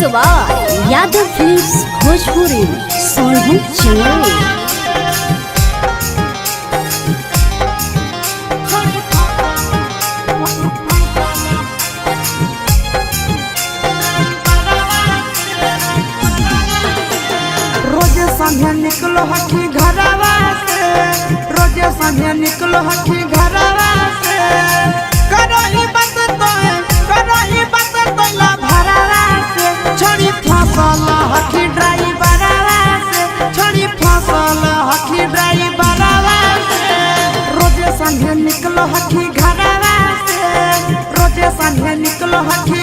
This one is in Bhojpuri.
सवार यादव फिल्म्स भोजपुरी सोनू चंदेल। संध्या निकलो हठी घरवा से, रोजे संध्या निकलो हठी घरवा से। करही बात तो ला भरवा से, छोड़ी फसल हठी ड्राइवरवा से, छोड़ी फसल हठी ड्राइवरवा से। रोजे संध्या निकलो हठी घरवा से, रोजे संध्या निकलो हठी